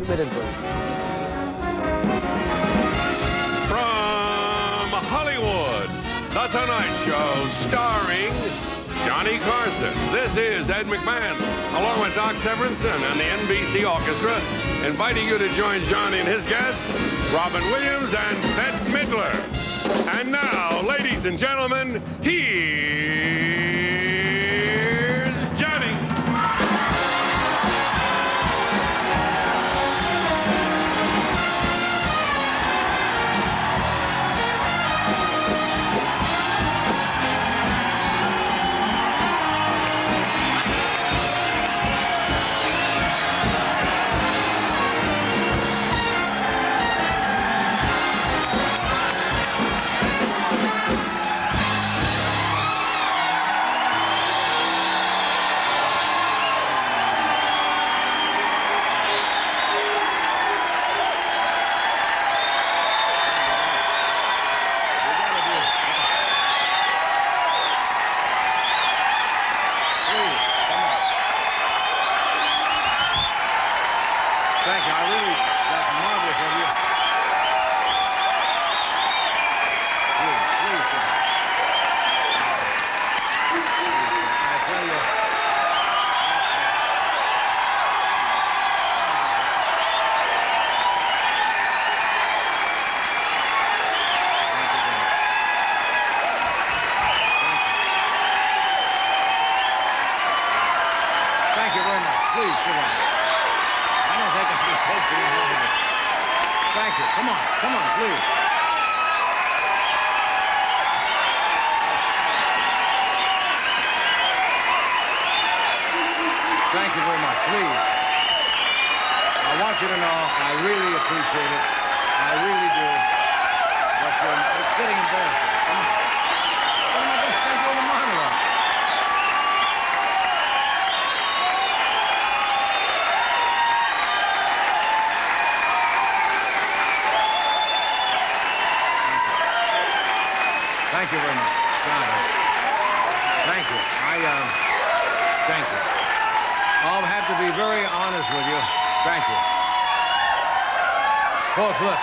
Minute verse. From Hollywood, The Tonight Show, starring Johnny Carson. This is Ed McMahon, along with Doc Severinsen and the NBC Orchestra, inviting you to join Johnny and his guests, Robin Williams and Bette Midler. And now, ladies and gentlemen, here's Johnny. Thank you. That's marvelous of you. Please, I tell you. Thank you very much. Please, sit down. I don't think it's supposed to be here. Thank you. Come on, please. Thank you very much. Please. I want you to know I really appreciate it. I really do. But it's getting embarrassing. Come on. Come on, just think of the monologue. Thank you very much. God, thank you. Thank you. I'll have to be very honest with you. Thank you. Folks, look.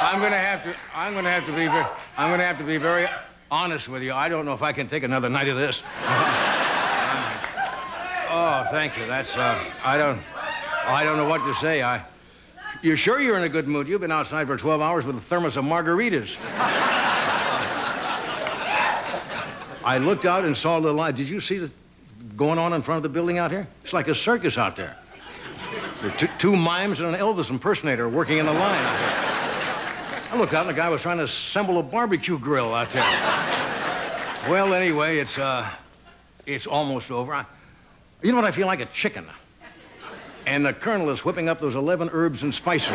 I'm going to have to be very honest with you. I don't know if I can take another night of this. Oh, thank you. That's, I don't know what to say. You're sure you're in a good mood? You've been outside for 12 hours with a thermos of margaritas. I looked out and saw a little light. Did you see the going on in front of the building out here? It's like a circus out there. There are two mimes and an Elvis impersonator working in the line out there. I looked out and the guy was trying to assemble a barbecue grill out there. Well, anyway, it's almost over. You know what? I feel like a chicken. And the colonel is whipping up those 11 herbs and spices.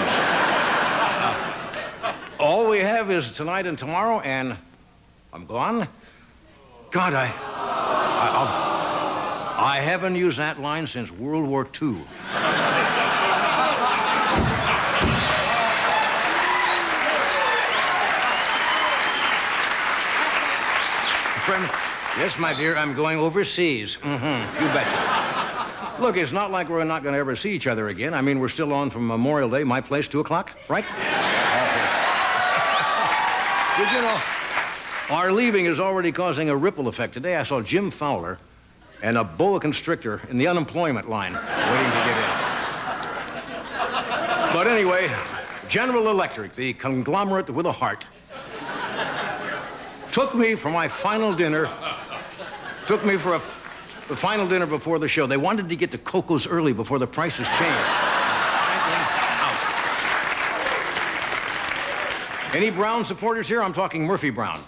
All we have is tonight and tomorrow, and I'm gone. God, I haven't used that line since World War II. Yes, my dear, I'm going overseas. You betcha. Look, it's not like we're not going to ever see each other again. I mean, we're still on from Memorial Day, my place, 2 o'clock, right? Okay. Did you know, our leaving is already causing a ripple effect. Today I saw Jim Fowler and a boa constrictor in the unemployment line waiting to get in. But anyway, General Electric, the conglomerate with a heart, took me for my final dinner, the final dinner before the show. They wanted to get to Coco's early before the prices changed. Out. Any Brown supporters here? I'm talking Murphy Brown.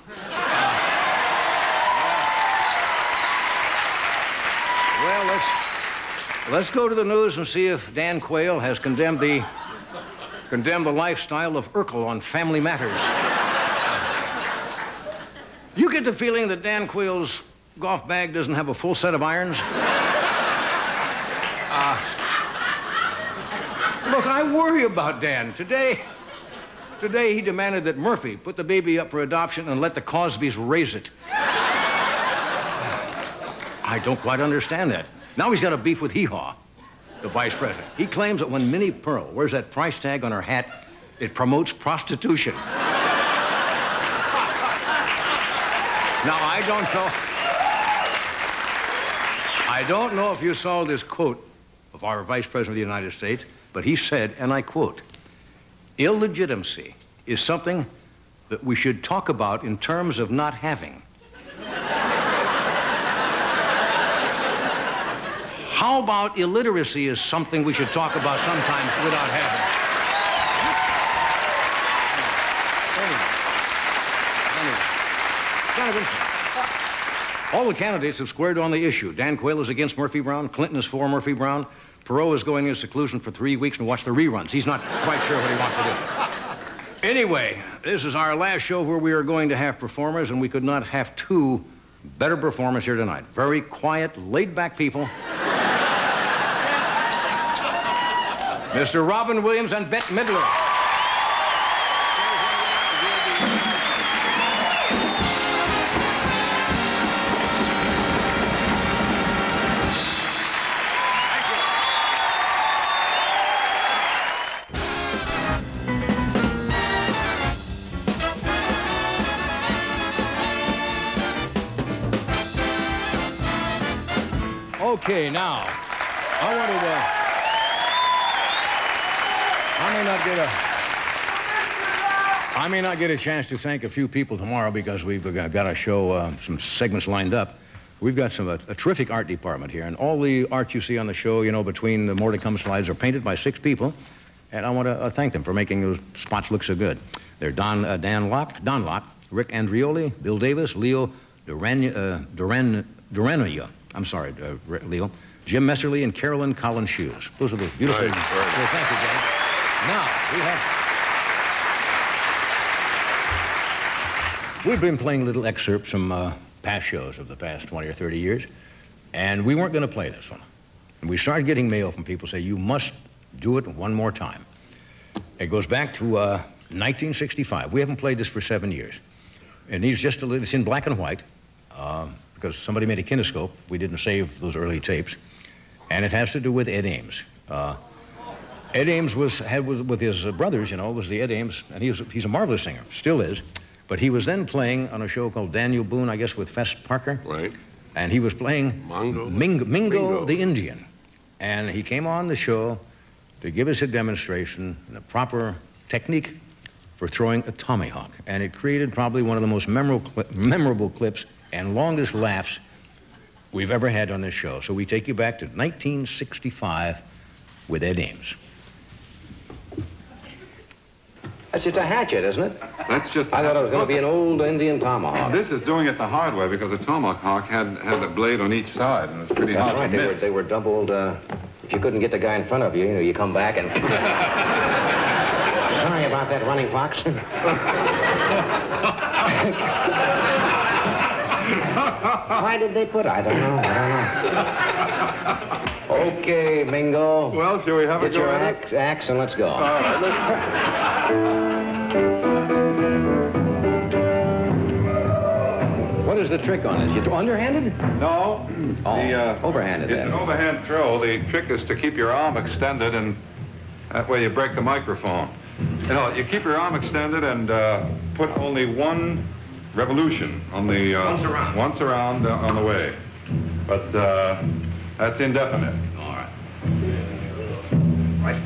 Well, let's go to the news and see if Dan Quayle has condemned the lifestyle of Urkel on Family Matters. You get the feeling that Dan Quayle's golf bag doesn't have a full set of irons? Look, I worry about Dan. Today he demanded that Murphy put the baby up for adoption and let the Cosbys raise it. I don't quite understand that. Now he's got a beef with Hee-Haw. the vice president. He claims that when Minnie Pearl wears that price tag on her hat, it promotes prostitution. Now, I don't know if you saw this quote of our Vice President of the United States, but he said, and I quote, "Illegitimacy is something that we should talk about in terms of not having." How about illiteracy is something we should talk about sometimes without having? Kind of interesting. All the candidates have squared on the issue. Dan Quayle is against Murphy Brown. Clinton is for Murphy Brown. Perot is going into seclusion for 3 weeks and watch the reruns. He's not quite sure what he wants to do. Anyway, this is our last show where we are going to have performers, and we could not have two better performers here tonight. Very quiet, laid-back people. Mr. Robin Williams and Bette Midler. Okay, now, I wanted to... I may not get a chance to thank a few people tomorrow because we've got a show, some segments lined up. We've got a terrific art department here, and all the art you see on the show, you know, between the more to come slides are painted by 6 people, and I want to thank them for making those spots look so good. They're Don Locke, Rick Andrioli, Bill Davis, Leo Durania. I'm sorry, Leo. Jim Messerly and Carolyn Collins Shoes. Those are the beautiful... Nice. So thank you, guys. Now, we've been playing little excerpts from past shows of the past 20 or 30 years, and we weren't going to play this one. And we started getting mail from people say, you must do it one more time. It goes back to 1965. We haven't played this for 7 years. It needs just a little... It's in black and white, because somebody made a kinescope. We didn't save those early tapes. And it has to do with Ed Ames. Ed Ames had with his brothers, you know, was the Ed Ames, and he's a marvelous singer, still is. But he was then playing on a show called Daniel Boone, I guess, with Fess Parker. Right. And he was playing Mingo the Indian. And he came on the show to give us a demonstration in a proper technique for throwing a tomahawk. And it created probably one of the most memorable clips and longest laughs we've ever had on this show. So we take you back to 1965 with Ed Ames. That's just a hatchet, isn't it? That's just... I thought it was going to be an old Indian tomahawk. This is doing it the hard way because the tomahawk had a blade on each side, and it's pretty hard right. to miss. They were doubled. If you couldn't get the guy in front of you, you know, you come back and... Sorry about that, running fox. Why did they put it? I don't know. Okay, Mingo. Well, shall we have a Get go your at it? axe and let's go. All right, What is the trick on this? You throw underhanded? No. Overhanded. It's an overhand throw. The trick is to keep your arm extended, and that way you break the microphone. You know, you keep your arm extended and put only one revolution on the... once around on the way. But that's indefinite. All right. Right.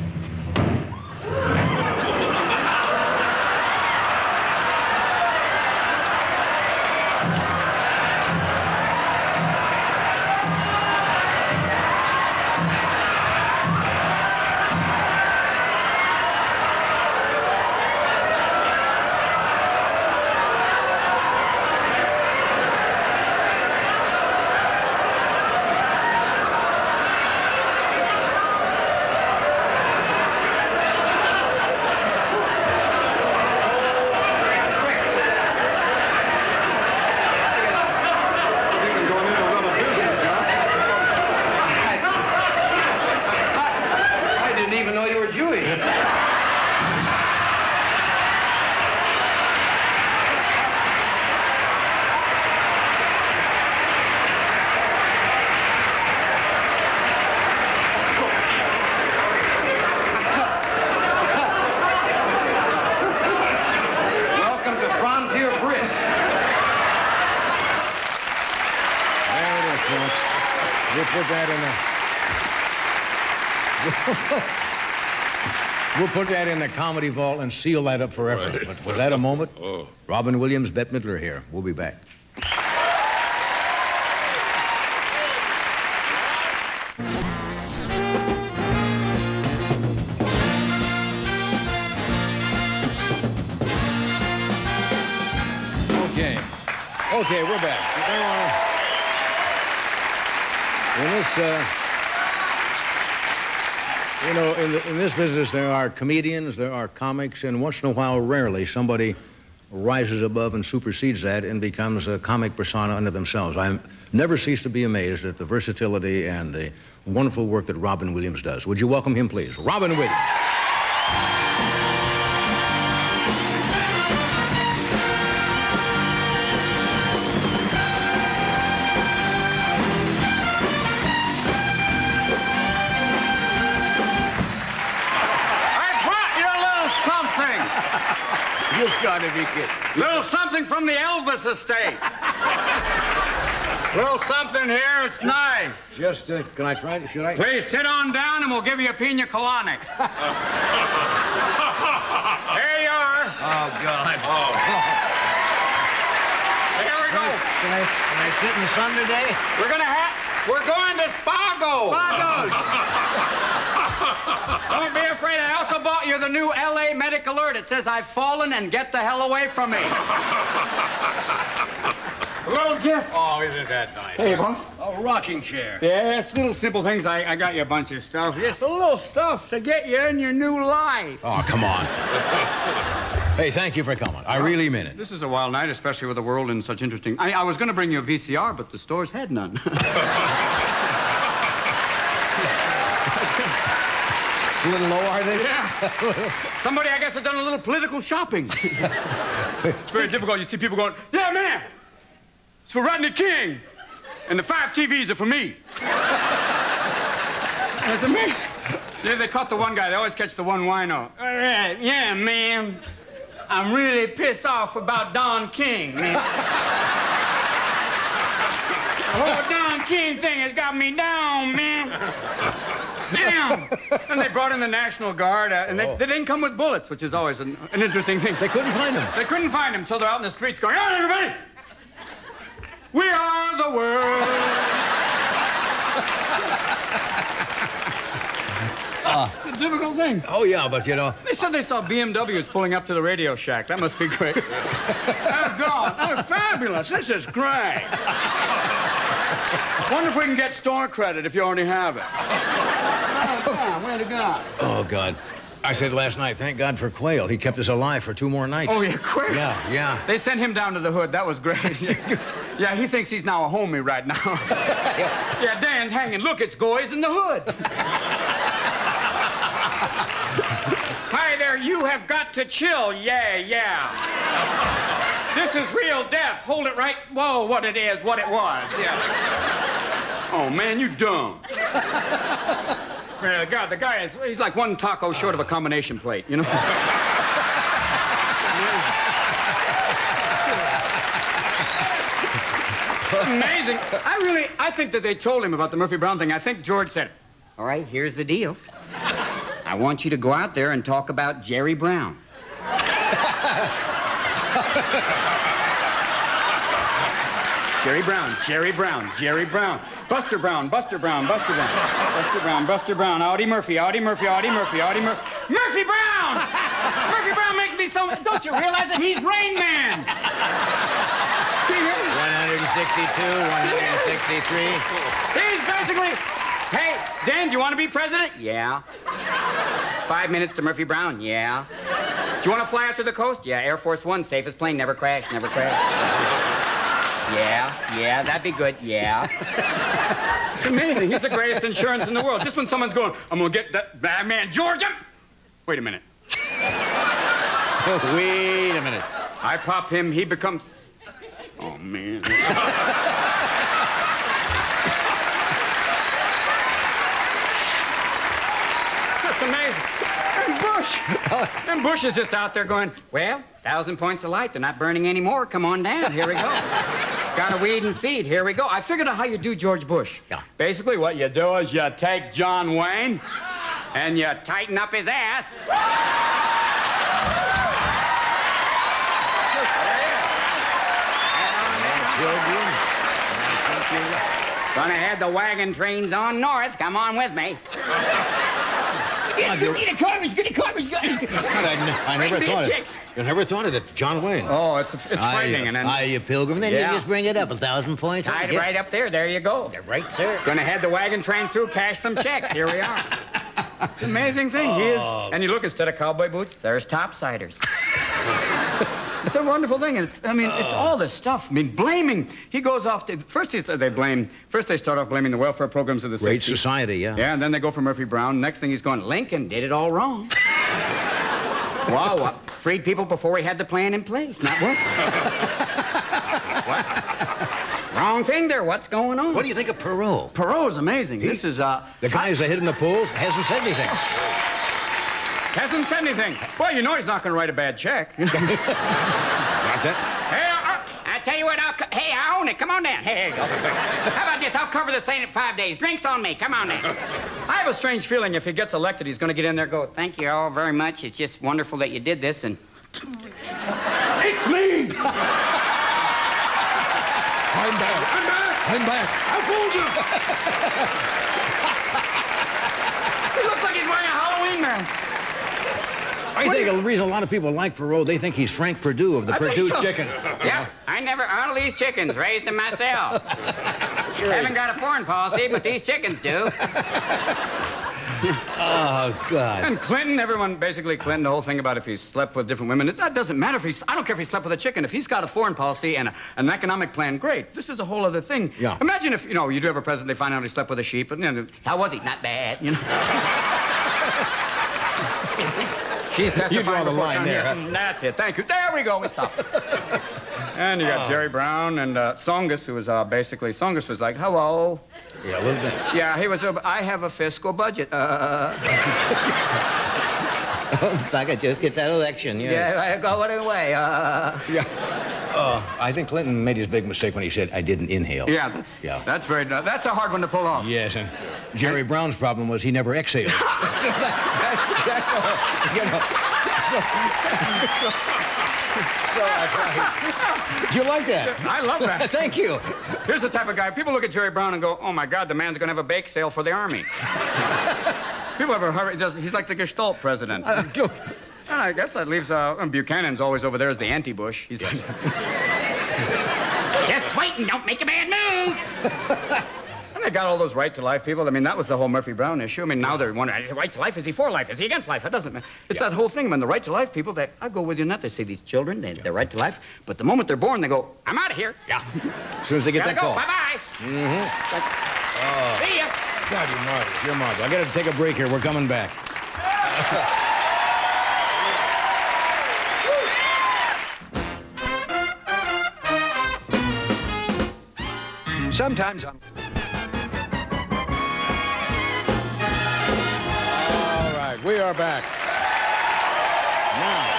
put that in the... We'll put that in the comedy vault and seal that up forever. Right. But was that a moment? Oh. Robin Williams, Bette Midler here. We'll be back. Okay, we're back. In this business, there are comedians, there are comics, and once in a while, rarely, somebody rises above and supersedes that and becomes a comic persona unto themselves. I never cease to be amazed at the versatility and the wonderful work that Robin Williams does. Would you welcome him, please? Robin Williams. You've got to be kidding. Little something from the Elvis estate. Little something here, it's nice. Just, can I try it? Should I? Please sit on down and we'll give you a pina colada. There you are. Oh, God. Oh. Here we go. Can I sit in the sun today? We're going to Spago. Don't be afraid. I also bought you the new L.A. Medic Alert. It says, I've fallen and get the hell away from me. A little gift. Oh, isn't that nice? Hey, boss. A rocking chair. Yeah, it's little simple things. I got you a bunch of stuff. Just a little stuff to get you in your new life. Oh, come on. Hey, thank you for coming. I really mean it. This is a wild night, especially with the world in such interesting... I was going to bring you a VCR, but the stores had none. A little low, are they? Yeah. Somebody, I guess, has done a little political shopping. It's very difficult. You see people going, yeah, man, it's for Rodney King. And the 5 TVs are for me. That's amazing. Yeah, they caught the one guy. They always catch the one wino. All right, yeah, man. I'm really pissed off about Don King, man. The whole Don King thing has got me down, man. Down. And they brought in the National Guard, and they didn't come with bullets, which is always an interesting thing. They couldn't find him. They couldn't find him, so they're out in the streets going, all right, everybody, we are the world. It's a difficult thing. Oh, yeah, but you know... They said they saw BMWs pulling up to the Radio Shack. That must be great. Oh, God, they're fabulous. This is great. Wonder if we can get store credit if you already have it. Oh, God, way to go. Oh, God. I said last night, thank God for Quail. He kept us alive for 2 more nights. Oh, yeah, Quail? Yeah. They sent him down to the hood. That was great. Yeah, he thinks he's now a homie right now. Yeah, Dan's hanging. Look, it's Goys in the hood. Hi there, you have got to chill. Yeah. This is real death. Hold it right. Whoa, what it is, what it was. Yeah. Oh, man, you dumb. God, the guy he's like one taco short of a combination plate, you know? Amazing. I think that they told him about the Murphy Brown thing. I think George said, all right, here's the deal. I want you to go out there and talk about Jerry Brown. Jerry Brown. Buster Brown. Murphy Brown. Murphy Brown makes me so... Don't you realize that he's Rain Man? 162, 163. He's basically... Hey, Dan, do you want to be president? Yeah. 5 minutes to Murphy Brown? Yeah. Do you want to fly out to the coast? Yeah, Air Force One, safest plane, never crash. Yeah, that'd be good, yeah. It's amazing. He's the greatest insurance in the world. Just when someone's going, I'm going to get that bad man, Georgia. Wait a minute. I pop him, he becomes... Oh, man. That's amazing. And Bush is just out there going, well, 1,000 points of light. They're not burning anymore. Come on down. Here we go. Got a weed and seed. Here we go. I figured out how you do George Bush. Yeah. Basically, what you do is you take John Wayne and you tighten up his ass. Gonna head the wagon trains on north. Come on with me. Get a garbage, get a garbage. I never thought of it. You never thought of it, John Wayne. Oh, it's frightening. And then Are you pilgrim? Then Yeah. you just bring it up 1,000 points. tied it right up there. There you go. Right, sir. Gonna head the wagon train through, cash some checks. Here we are. It's an amazing thing. He is. And you look, instead of cowboy boots, there's topsiders. It's a wonderful thing. And it's all this stuff. I mean, blaming. He goes off to, first they start off blaming the welfare programs of the 60s. Great society, yeah. Yeah, and then they go for Murphy Brown. Next thing he's going, Lincoln did it all wrong. Wow, what? Freed people before we had the plan in place. Not what? What? Wrong thing there. What's going on? What do you think of Perot? Perot's amazing. This is, The guy who's hid in the polls hasn't said anything. hasn't said anything. Well, you know he's not going to write a bad check. Not that. Hey, I tell you what, hey, I own it. Come on down. Hey, here you go. How about this? I'll cover the same in 5 days. Drinks on me. Come on down. I have a strange feeling if he gets elected, he's going to get in there and go, thank you all very much. It's just wonderful that you did this, and... It's me! I'm back. I'm back! I'm back. I fooled you! He looks like he's wearing a Halloween mask. I think the reason a lot of people like Perot, they think he's Frank Perdue of the I think Perdue so. Chicken. Yeah, all these chickens, raised them myself. Haven't got a foreign policy, but these chickens do. Oh, God. And Clinton, Clinton, the whole thing about if he's slept with different women, that doesn't matter I don't care if he slept with a chicken. If he's got a foreign policy and an economic plan, great. This is a whole other thing. Yeah. Imagine if, you do have a president, they find out he slept with a sheep, and how was he? Not bad, She's testifying You draw the before line Congress. there, huh? That's it. Thank you. There we go. We stop. And you got Jerry Brown and Songus, who was Songus was like, hello. Yeah, a little bit. Yeah, he was, I have a fiscal budget. If I could just get that election, Yeah, I go away. I think Clinton made his big mistake when he said, I didn't inhale. Yeah, that's a hard one to pull off. Yes, and Jerry Brown's problem was he never exhaled. That's all, So that's why. Do you like that? I love that. Thank you. Here's the type of guy, people look at Jerry Brown and go, oh my God, the man's gonna have a bake sale for the army. People ever heard, he's like the Gestalt president. And I guess that leaves, Buchanan's always over there as the anti-Bush. He's like, just wait and don't make a bad move. And they got all those right-to-life people. I mean, that was the whole Murphy Brown issue. I mean, now they're wondering, is he right to life? Is he for life? Is he against life? It doesn't matter. It's that whole thing, man. The right-to-life people, I go with you on that. They say these children, they're right to life. But the moment they're born, they go, I'm out of here. Yeah. As soon as they get Gotta that go. call. Bye-bye. See ya. God, you're marvelous. You're marvelous. I got to take a break here. We're coming back. Sometimes I'm... All right, we are back. Now,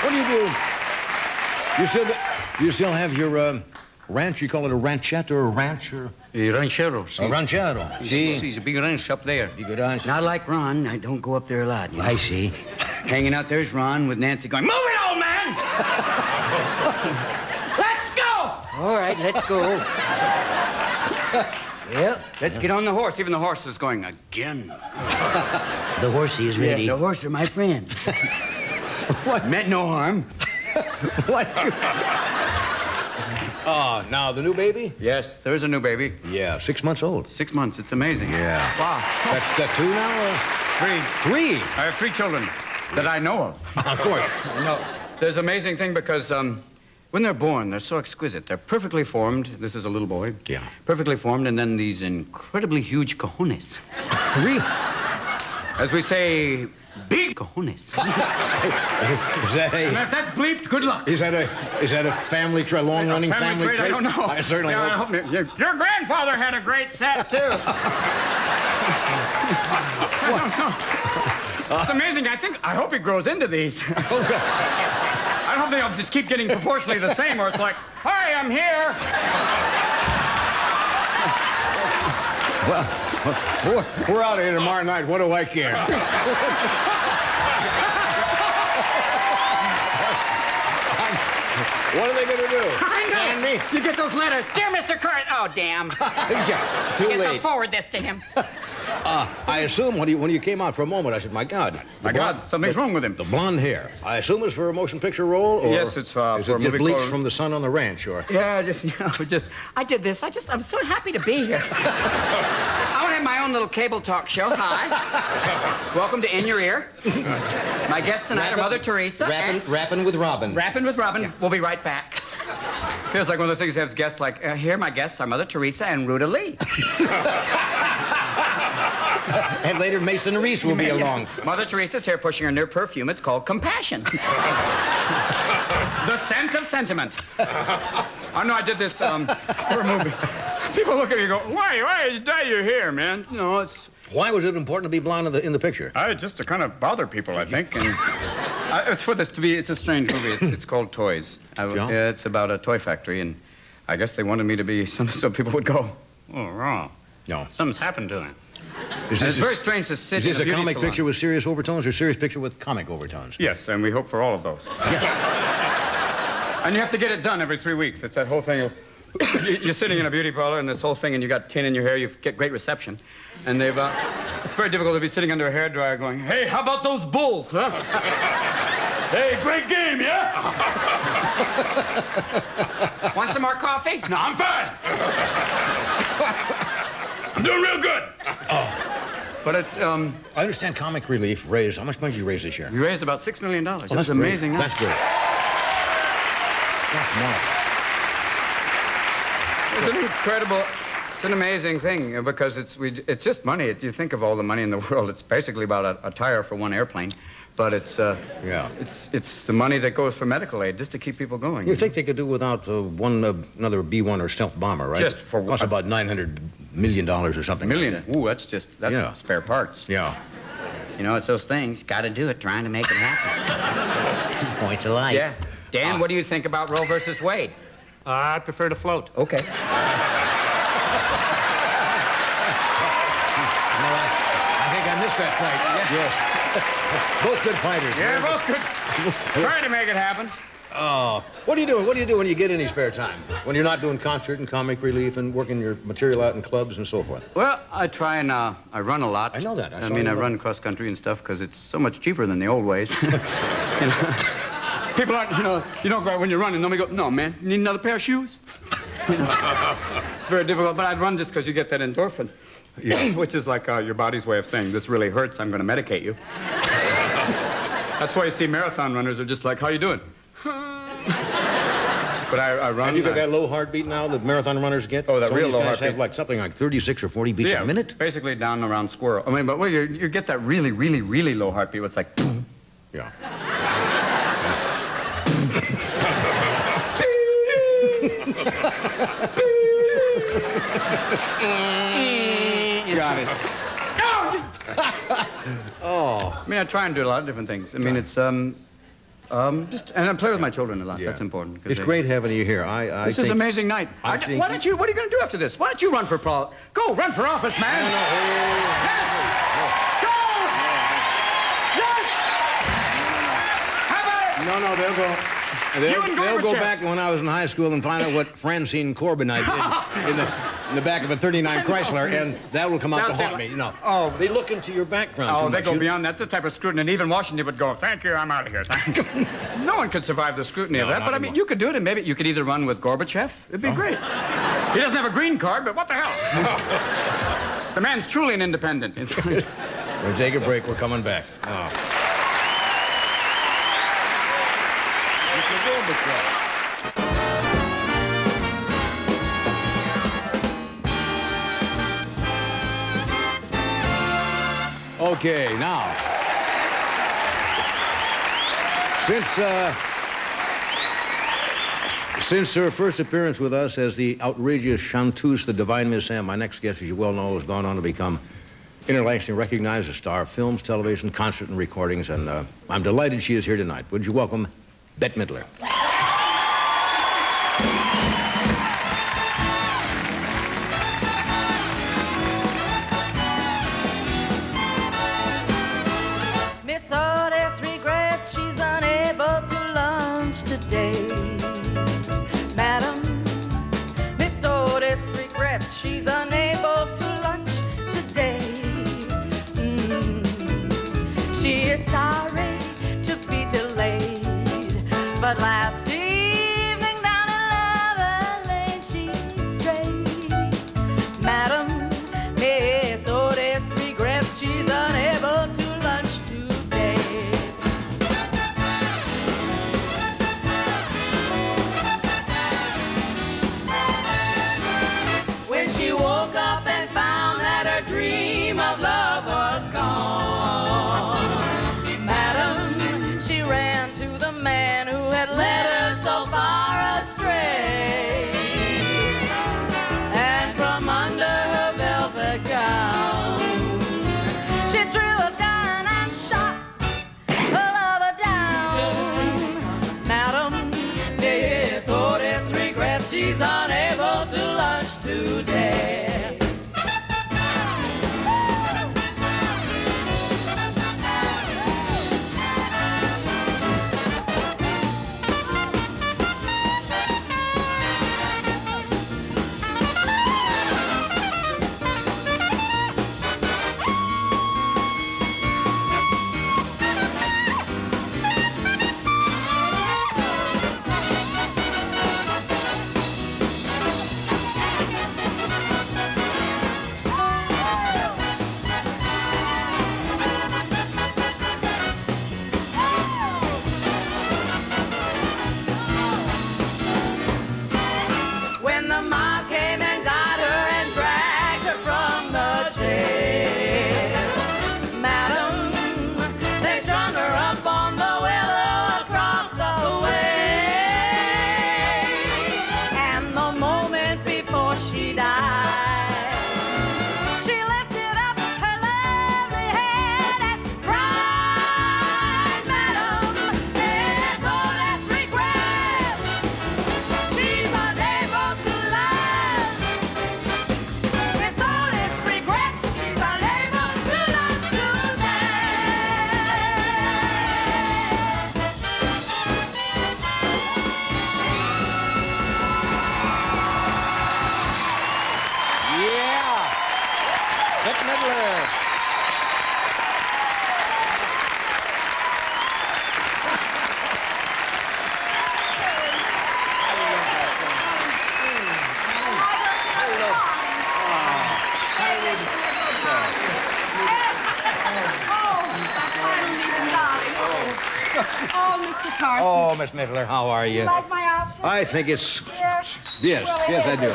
what do you do? You still have your ranch? You call it a ranchette or a ranch or Ranchero. a ranchero? He's a big ranch up there. Big ranch. Not like Ron. I don't go up there a lot. I see. Hanging out there's Ron with Nancy going, move it, old man! Let's go! All right, let's go. Yep, let's get on the horse. Even the horse is going, again. The horsey is ready. Yeah, the horse are my friend. What? Meant no harm. What? Oh, now the new baby? Yes, there's a new baby. Yeah, 6 months old. 6 months. It's amazing. Yeah. Wow. That's the 2 now? Three. 3? I have 3 children that I know of. Of course. No, there's an amazing thing because when they're born, they're so exquisite. They're perfectly formed. This is a little boy. Yeah. Perfectly formed, and then these incredibly huge cojones. Really? As we say, big cojones. Is that And a... if that's bleeped, good luck. Is that a family trait, long-running family trait? I don't know. I certainly Yeah, hope. Your grandfather had a great set, too. I don't know. It's amazing. I hope he grows into these. I don't think I'll just keep getting proportionally the same, or it's like, hi, I'm here. Well, we're out of here tomorrow night. What do I care? What are they going to do? I know. Andy? You get those letters. Dear Mr. Carson. Oh, damn. Yeah, too Get late. to forward this to him. I assume when you came out for a moment, I said, my God. My God, something's wrong with him. The blonde hair. I assume it's for a motion picture role? Or Yes, it's for is a it movie bleached called- from the sun on the ranch, or? Yeah, I did this. I'm so happy to be here. I want to have my own little cable talk show. Hi. Welcome to In Your Ear. My guests tonight are Mother Teresa. Rapping with Robin. Rapping with Robin. Yeah. We'll be right back. Feels like one of those things that has guests like, here my guests are Mother Teresa and Ruta Lee. And later Mason Reese will be along. Mother Teresa's here pushing her new perfume. It's called Compassion. The scent of sentiment. I know I did this for a movie. People look at me and go, why did you dye your hair, man? You know, it's... Why was it important to be blonde in the picture? Just to kind of bother people, I think. And it's for this to be, it's a strange movie. It's called Toys. Yeah, it's about a toy factory, and I guess they wanted me to be so people would go, oh, wrong. No. Something's happened to him. It's very strange to sit in Is a this a beauty comic salon. picture with serious overtones or serious picture with comic overtones? Yes, and we hope for all of those. Yes. And you have to get it done every 3 weeks. It's that whole thing. You're sitting in a beauty parlor and this whole thing, and you got tin in your hair. You get great reception, and they've. It's very difficult to be sitting under a hairdryer going, "Hey, how about those Bulls, huh? Hey, great game, yeah? Want some more coffee? No, I'm fine. I'm doing real good." But it's I understand Comic Relief raised. How much money did you raise this year? we raised about $6 million. Well, That's amazing. Great. Huh? That's good. That's marvelous. It's an incredible, it's an amazing thing because it's just money. You think of all the money in the world. It's basically about a tire for one airplane, but it's it's the money that goes for medical aid just to keep people going. You think they could do without another B-1 or stealth bomber, right? Just for costs about $900 million or something. $1 million? Like that. Ooh, that's spare parts. Yeah. You know, it's those things. Got to do it, trying to make it happen. Points of light. Yeah. Dan, what do you think about Roe versus Wade? I prefer to float. Okay. No, I think I missed that fight. Yes. Both good fighters. Yeah, both good. Trying to make it happen. Oh. What do you do? What do you do when you get any spare time? When you're not doing concert and comic relief and working your material out in clubs and so forth? Well, I try and I run a lot. I know that. I mean, I run cross country and stuff because it's so much cheaper than the old ways. You know? People aren't, you don't go out when you're running. Nobody go, no, man, you need another pair of shoes? You know? It's very difficult, but I'd run just because you get that endorphin. Yeah. Which is like your body's way of saying, this really hurts, I'm going to medicate you. That's why you see marathon runners are just like, how you doing? But I run. And you got that low heartbeat now that marathon runners get? Oh, that Some real of these low guys heartbeat. have like something like 36 or 40 beats a minute? Basically down around squirrel. I mean, but well, you get that really, really, really low heartbeat. It's like, Yeah. got it. Oh. I mean, I try and do a lot of different things. I mean, it's just, and I play with my children a lot. Yeah. That's important. It's great having you here. This is an amazing night. I think- What are you going to do after this? Why don't you run for Go run for office, man. Yes. Go. Yes. How about it? No, they'll go. You and They'll go Gorbachev. back to when I was in high school and find out what Francine Corbin I did in the back of a 39 Chrysler, and that will come out to That's it. haunt me. You know. Oh. They look into your background Oh, too they much. go beyond that. The type of scrutiny, and even Washington would go, thank you, I'm out of here. Thank you. No one could survive the scrutiny of that, not but I mean, anymore. you could do it, and maybe you could either run with Gorbachev. It'd be great. He doesn't have a green card, but what the hell? The man's truly an independent. We'll take a break. We're coming back. Oh. Okay, now, since her first appearance with us as the outrageous chanteuse, the divine Miss M, my next guest, as you well know, has gone on to become internationally recognized as a star of films, television, concert, and recordings, and I'm delighted she is here tonight. Would you welcome Bette Midler. Miss Otis regrets she's unable to lunch today. Madam, Miss Otis regrets she's unable to lunch today. She is sorry to be delayed, but last evening down in Lover Lane she strayed. Madam, Miss Otis regrets she's unable to lunch today. When she woke up and found that her dream of love was gone, Madam, she ran to the man who had led her so far astray. And from under her velvet gown, she drew a gun and shot her lover down. Madam, Miss Otis regrets she's unable to lunch today. When the mob came and got her and dragged her from the jail, Madam, they strung her up on the willow across the way. And the moment before she died, she lifted up her lovely head and cried. Madam, Miss Otis regrets she's unable to love. Miss Otis regrets she's unable to love today. Yeah! Bette Midler. Oh, Mr. Carson. Oh, Miss Midler, how are you? You like my outfit? I think it's... Yes. Yes, Well, yes, I do. do.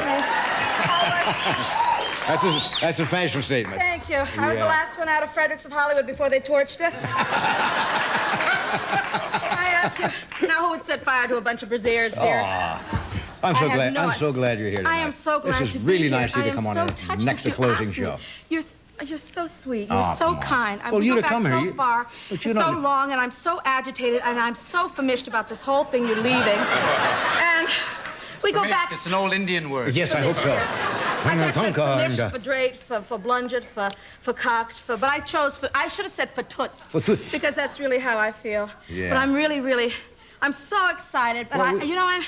That's a fashion statement. Thank you. I was the Yeah. last one out of Fredericks of Hollywood before they torched it. I ask you, now who would set fire to a bunch of brassieres, dear? I'm I so have glad. no I'm idea. so glad you're here tonight. I am so glad This to is be really here. nice of you I to am come on so in touched next that to you closing asked me. show. You're so sweet. You're Oh, so come on. kind. Well, we you go to back come here, so you- far, but for you so don't- long, and I'm so agitated, and I'm so famished about this whole thing you're leaving. And we go back. It's an old Indian word. Yes, I hope so. I guess for and, for draped, for blunged, for cocked, but I chose I should have said for toots. For toots. Because that's really how I feel. Yeah. But I'm really, I'm so excited. But Well,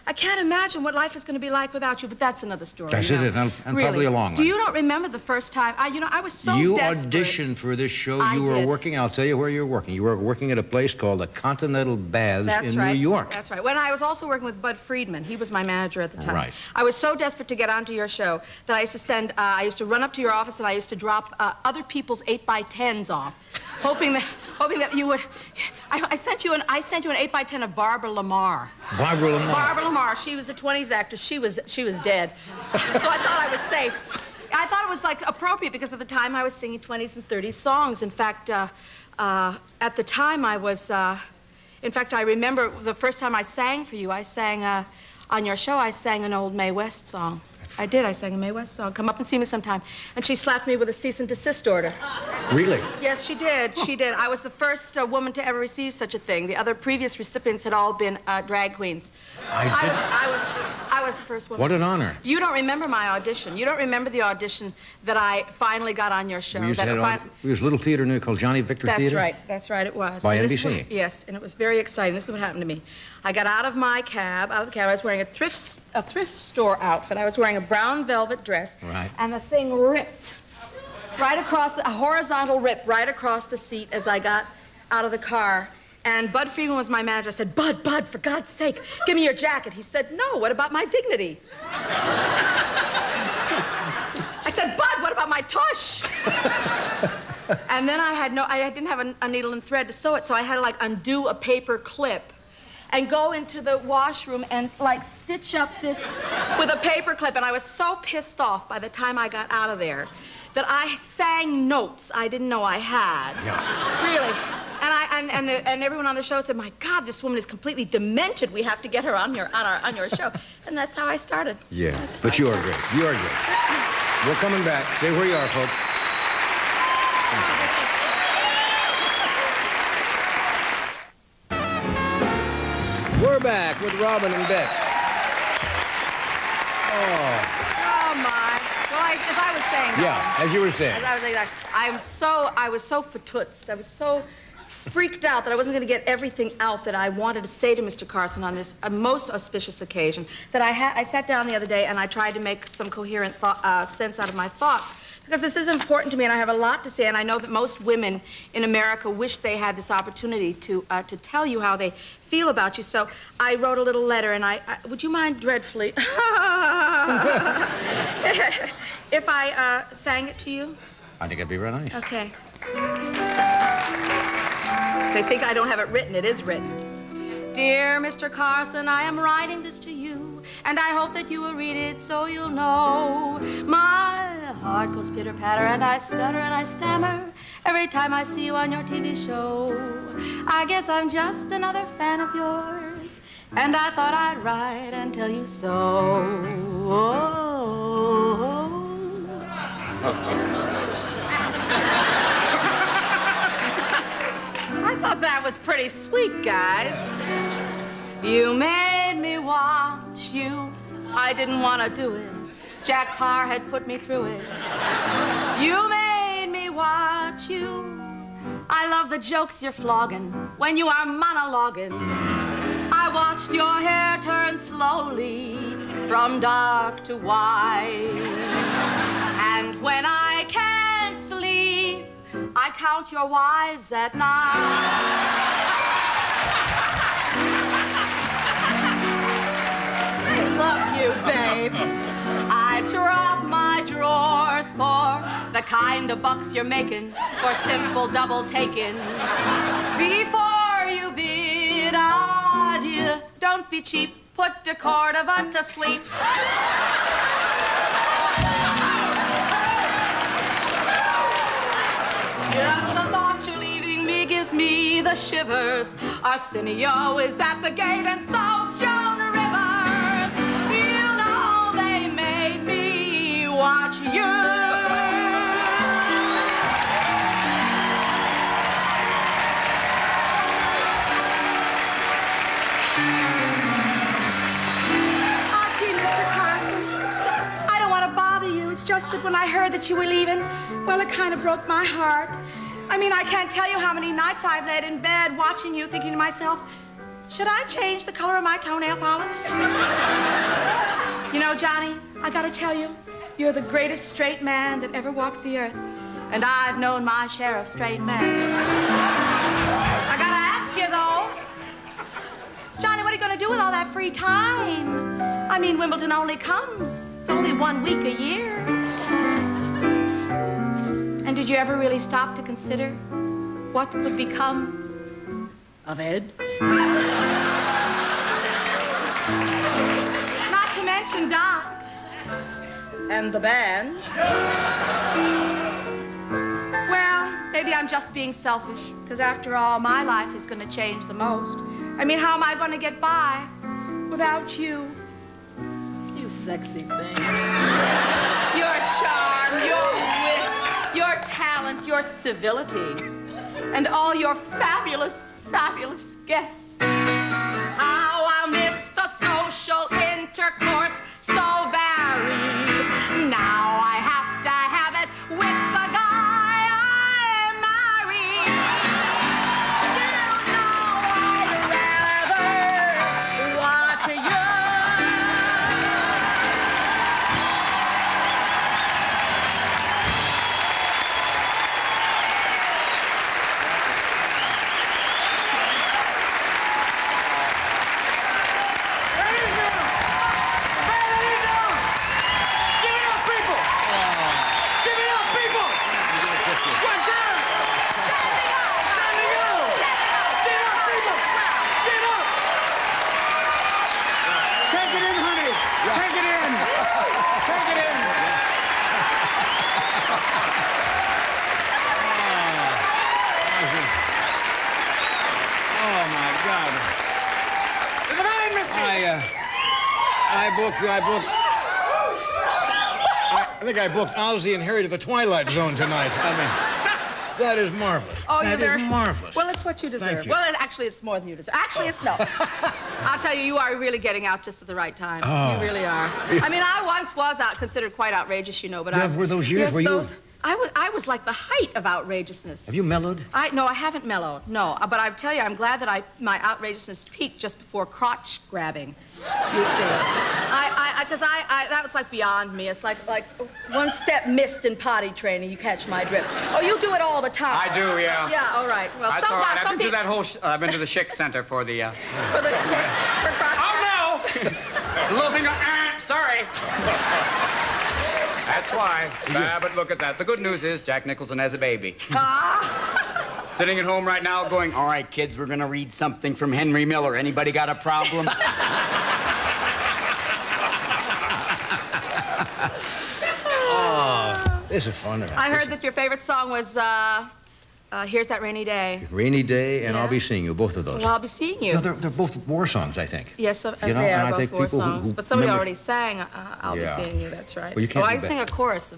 I can't imagine what life is going to be like without you, but that's another story. That's you know. it, and Really. probably a long one. Do you not remember the first time? I was so You desperate. auditioned for this show. I You were did. working, I'll tell you where you were working. You were working at a place called the Continental Baths That's in right. New York. That's right. When I was also working with Bud Friedman. He was my manager at the time. Right. I was so desperate to get onto your show that I used to run up to your office and I used to drop other people's 8x10s off, hoping that you would. I sent you an 8x10 of Barbara Lamar. Barbara Lamar. Barbara Lamar. She was a 20s actress. She was dead. So I thought I was safe. I thought it was like appropriate because at the time I was singing 20s and 30s songs. In fact, at the time I was. In fact, I remember the first time I sang for you. I sang on your show. I sang an old Mae West song. I did. I sang a Mae West song. Come up and see me sometime. And she slapped me with a cease and desist order. Really? Yes, she did. She did. I was the first woman to ever receive such a thing. The other previous recipients had all been drag queens. I was the first woman. What an honor. You don't remember my audition. You don't remember the audition that I finally got on your show. We used to have it was a little theater near called Johnny Victor Theater. That's right. That's right. It was. By And NBC. Yes, and it was very exciting. This is what happened to me. I got out of the cab. I was wearing a thrift store outfit. I was wearing a brown velvet dress. Right. And the thing ripped right across, a horizontal rip right across the seat as I got out of the car. And Bud Freeman was my manager. I said, Bud, for God's sake, give me your jacket. He said, no, what about my dignity? I said, Bud, what about my tush? And then I didn't have a needle and thread to sew it, so I had to, like, undo a paper clip and go into the washroom and, like, stitch up this with a paper clip. And I was so pissed off by the time I got out of there that I sang notes I didn't know I had. Yeah. Really. And everyone on the show said, my God, this woman is completely demented. We have to get her on your show. And that's how I started. Yeah, but you are great. You are great. We're coming back. Stay where you are, folks. We're back with Robin and Bette. Oh, my. Well, as I was saying. Yeah, as you were saying. As I was saying, I was so fatoutsed. I was so freaked out that I wasn't going to get everything out that I wanted to say to Mr. Carson on this most auspicious occasion that I sat down the other day and I tried to make some coherent sense out of my thoughts. Because this is important to me, and I have a lot to say, and I know that most women in America wish they had this opportunity to tell you how they feel about you. So I wrote a little letter, and would you mind dreadfully if I sang it to you? I think it'd be very nice. Okay. They think I don't have it written. It is written. Dear Mr. Carson, I am writing this to you, and I hope that you will read it so you'll know. My heart goes pitter-patter, and I stutter and I stammer every time I see you on your TV show. I guess I'm just another fan of yours, and I thought I'd write and tell you so. I thought that was pretty sweet, guys. You made me watch you. I didn't want to do it. Jack Parr had put me through it. You made me watch you. I love the jokes you're flogging when you are monologuing. I watched your hair turn slowly from dark to white. And when I can't sleep, I count your wives at night. I love you, babe. I drop my drawers for the kind of bucks you're making for simple double taking. Before you bid adieu, don't be cheap, put the Cordova to sleep. Just the thought you're leaving me gives me the shivers. Arsenio is at the gate and so's Joan Rivers. You know they made me watch you. Oh, gee, Mr. Carson, I don't want to bother you. It's just that when I heard that you were leaving, well, it kind of broke my heart. I mean, I can't tell you how many nights I've laid in bed watching you, thinking to myself, should I change the color of my toenail polish? You know, Johnny, I gotta tell you, you're the greatest straight man that ever walked the earth. And I've known my share of straight men. I gotta ask you, though, Johnny, what are you gonna do with all that free time? I mean, Wimbledon only comes. It's only 1 week a year. And did you ever really stop to consider what would become of Ed? Not to mention Doc and the band. Well, maybe I'm just being selfish, because after all, my life is going to change the most. I mean, how am I going to get by without you? You sexy thing. Your charm, your wit, your talent. talent, your civility, and all your fabulous, fabulous guests. How I'll miss the social intercourse so varied. Now I have to have it with the guy I married. You know I'd rather watch you. I think I booked Ozzy and Harry to the Twilight Zone tonight. I mean, that is marvelous. Oh, that you're is marvelous. Well, it's what you deserve. Thank you. Well, actually, it's more than you deserve. Actually, it's no. I'll tell you, you are really getting out just at the right time. You really are. I mean, I once was considered quite outrageous, you know, but Were those years? Yes, Were you? I was like the height of outrageousness. Have you mellowed? No, I haven't mellowed. No, but I tell you, I'm glad that my outrageousness peaked just before crotch grabbing. You see, because that was like beyond me. It's like one step missed in potty training. You catch my drift. Oh, you do it all the time. I do, yeah. Yeah, all right. Well, That's all right. some I've been to that whole. I've been to the Schick Center for the. for crotch. Oh no! The little thing. Sorry. That's why. But look at that. The good news is Jack Nicholson has a baby. Sitting at home right now going, all right, kids, we're going to read something from Henry Miller. Anybody got a problem? This is fun. I heard that your favorite song was Here's That Rainy Day. Rainy Day and Yeah. I'll Be Seeing You, both of those. Well, I'll be seeing you. No, they're both war songs, I think. Yes, You know, they and are I both think war people who songs. But somebody remember- already sang I'll Yeah. Be Seeing You, that's right. Well, you can't I do sing that. a chorus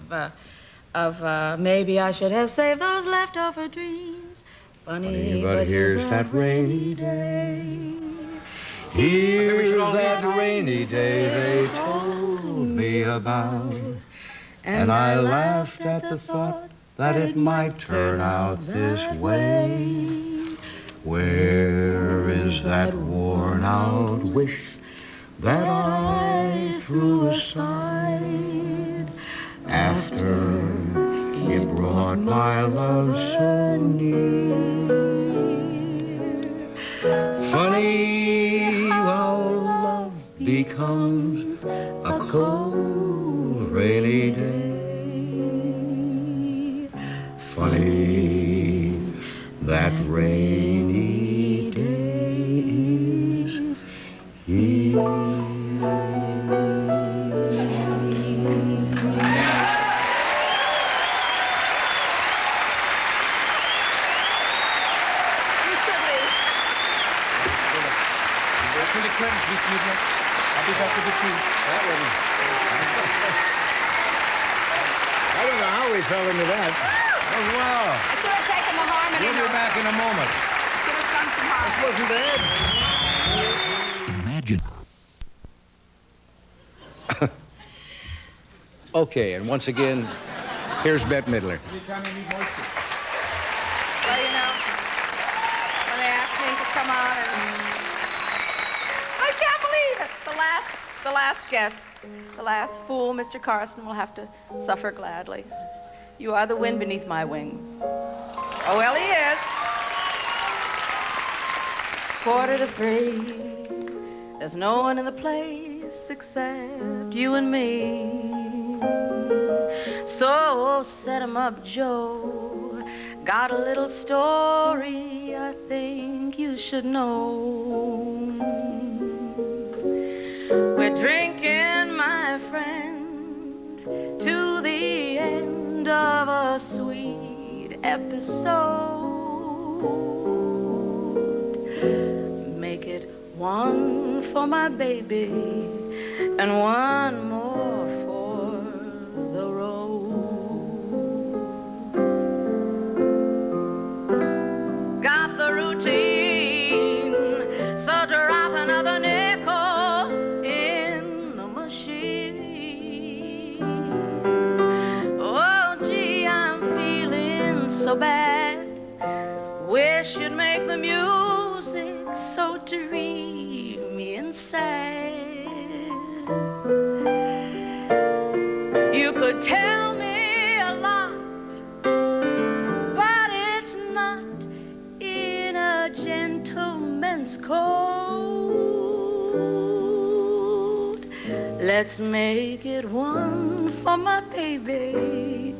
of maybe I should have saved those leftover dreams. Funny, But here's that rainy day. Here's that rainy day they told me about. And I laughed at the thought that it might turn out this way. Where is that worn out wish that I threw aside after it brought my love so near? Funny how love becomes a cold rainy day. Funny that rainy day is here. I don't know how we fell into that. Oh, wow. I should have taken the harmony. We'll be back in a moment. Should have sung some harmony. Imagine. Okay, and once again, here's Bette Midler. Well, you know, when they asked me to come on I can't believe it. The last guest, the last fool, Mr. Carson, will have to suffer gladly. You are the wind beneath my wings. Oh, well, he is. 2:45. There's no one in the place except you and me. So set 'em up, Joe. Got a little story I think you should know. We're drinking, my friend, to the end of a sweet episode. Make it one for my baby and one more for the road. so bad. Wish you'd make the music so dreamy and sad. You could tell me a lot, but it's not in a gentleman's code. Let's make it one for my baby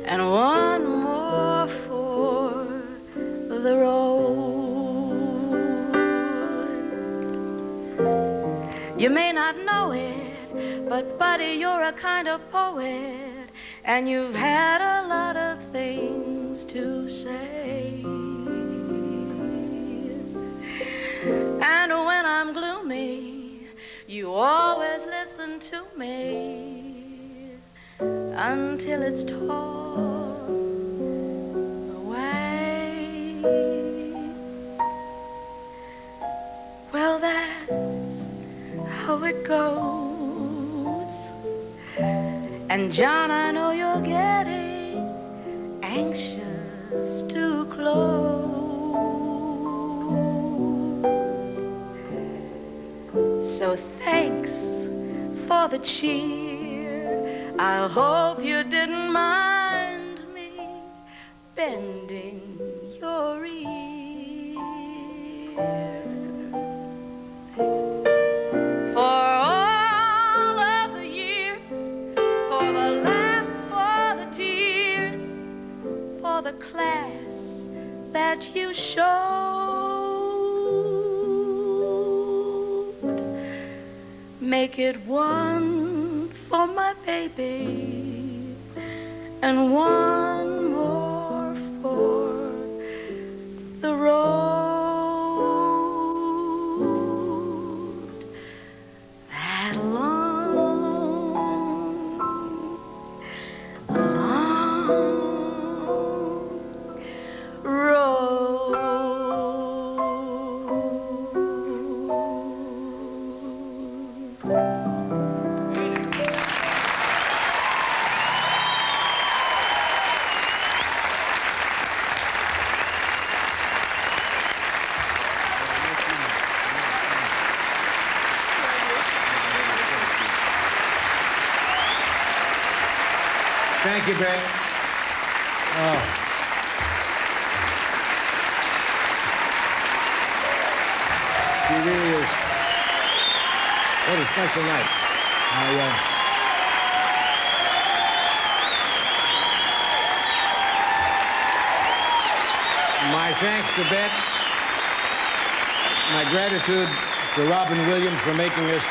and one more for the road. You may not know it, but buddy, you're a kind of poet, and you've had a lot of things to say. And when I'm gloomy, you always listen to me until it's tossed away. Well, that's how it goes. And John, I know you're getting anxious to close. So thanks for the cheer. I hope you didn't mind me bending your ear. For all of the years, for the laughs, for the tears, for the class that you showed, make it one for my baby and one more for the road. That long, long road. Thank you, Bette. Oh. She really is. What a special night. My thanks to Bette. My gratitude to Robin Williams for making this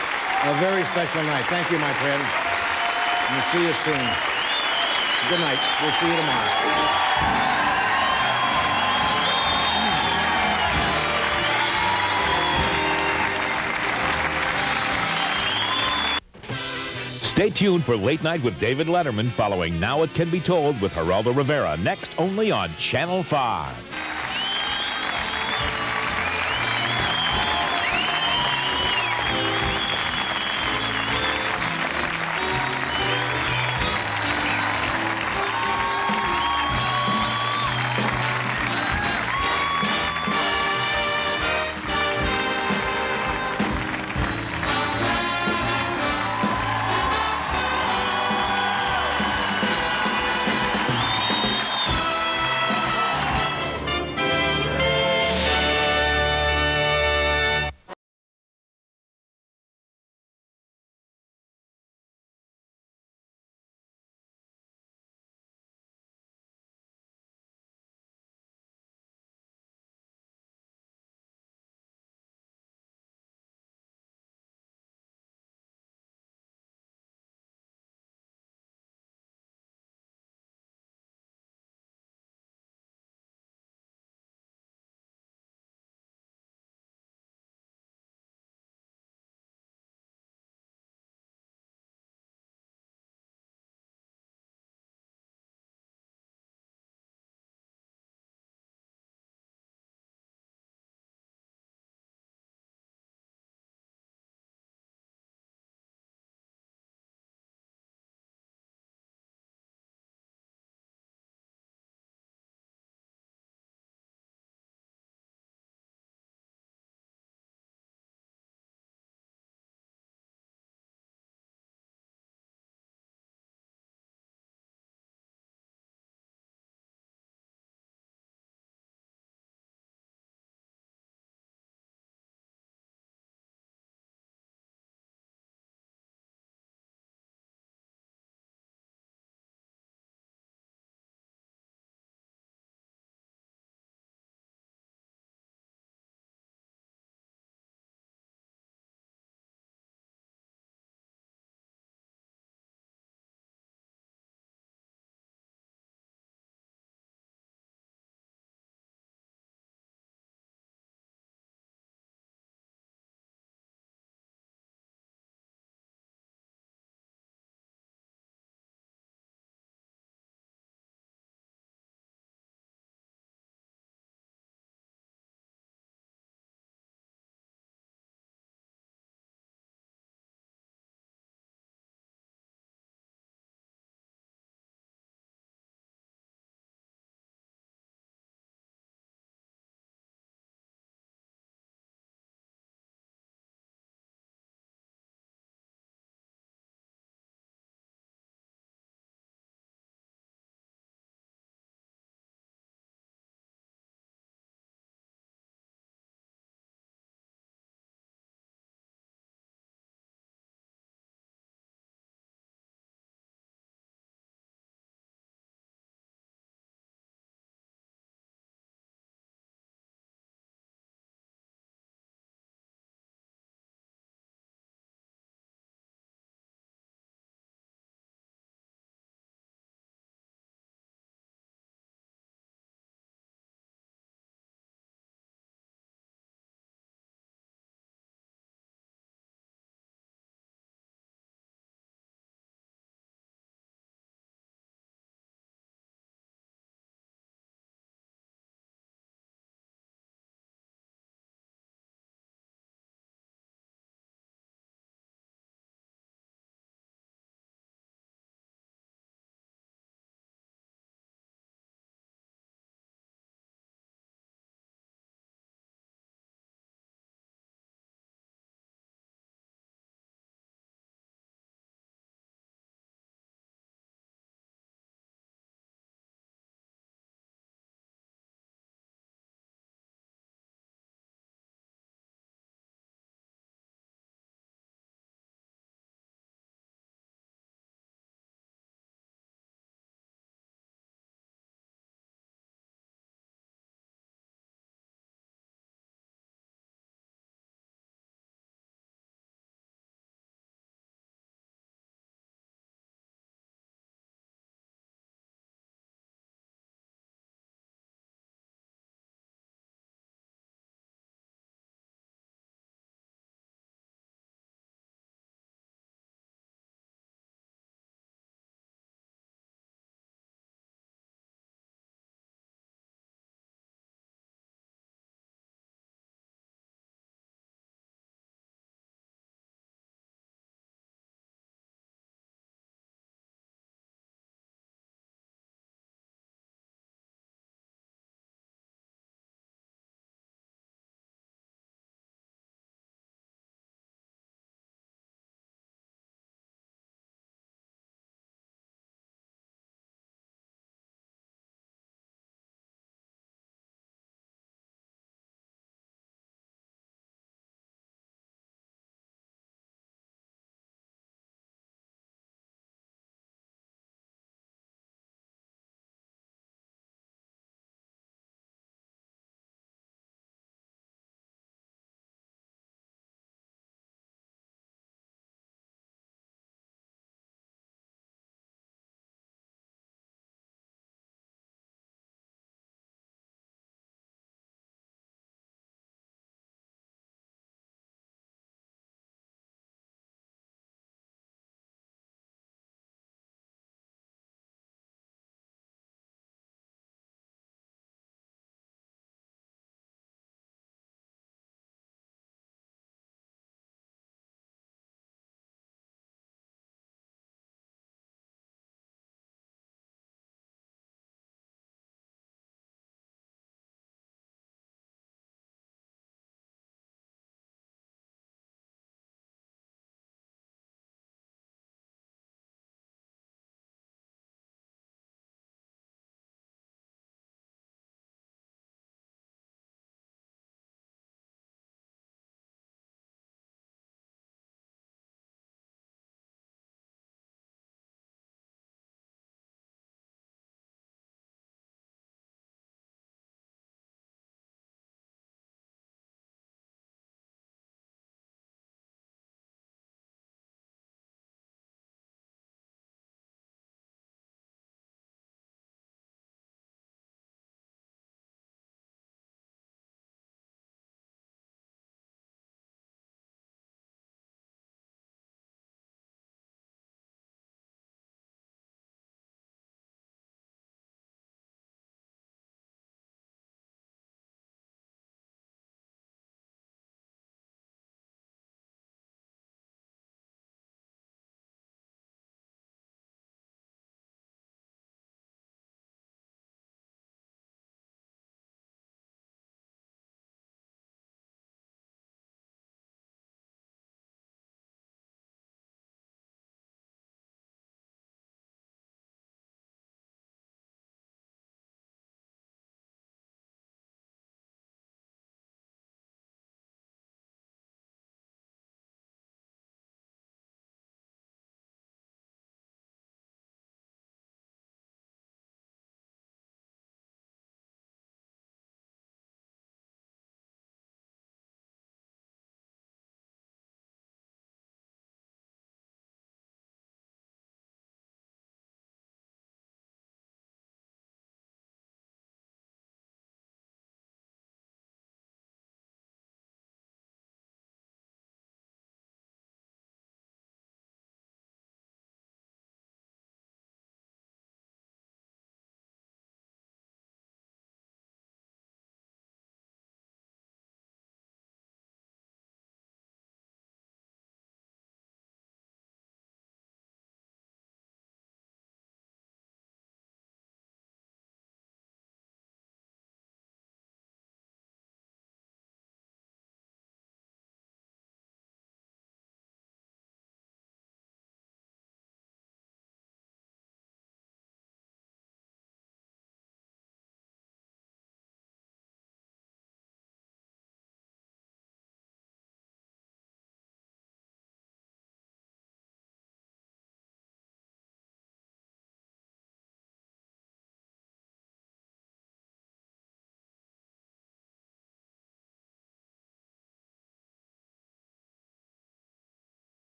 a very special night. Thank you, my friend. And we'll see you soon. Good night. We'll see you tomorrow. Stay tuned for Late Night with David Letterman following Now It Can Be Told with Geraldo Rivera, next only on Channel 5.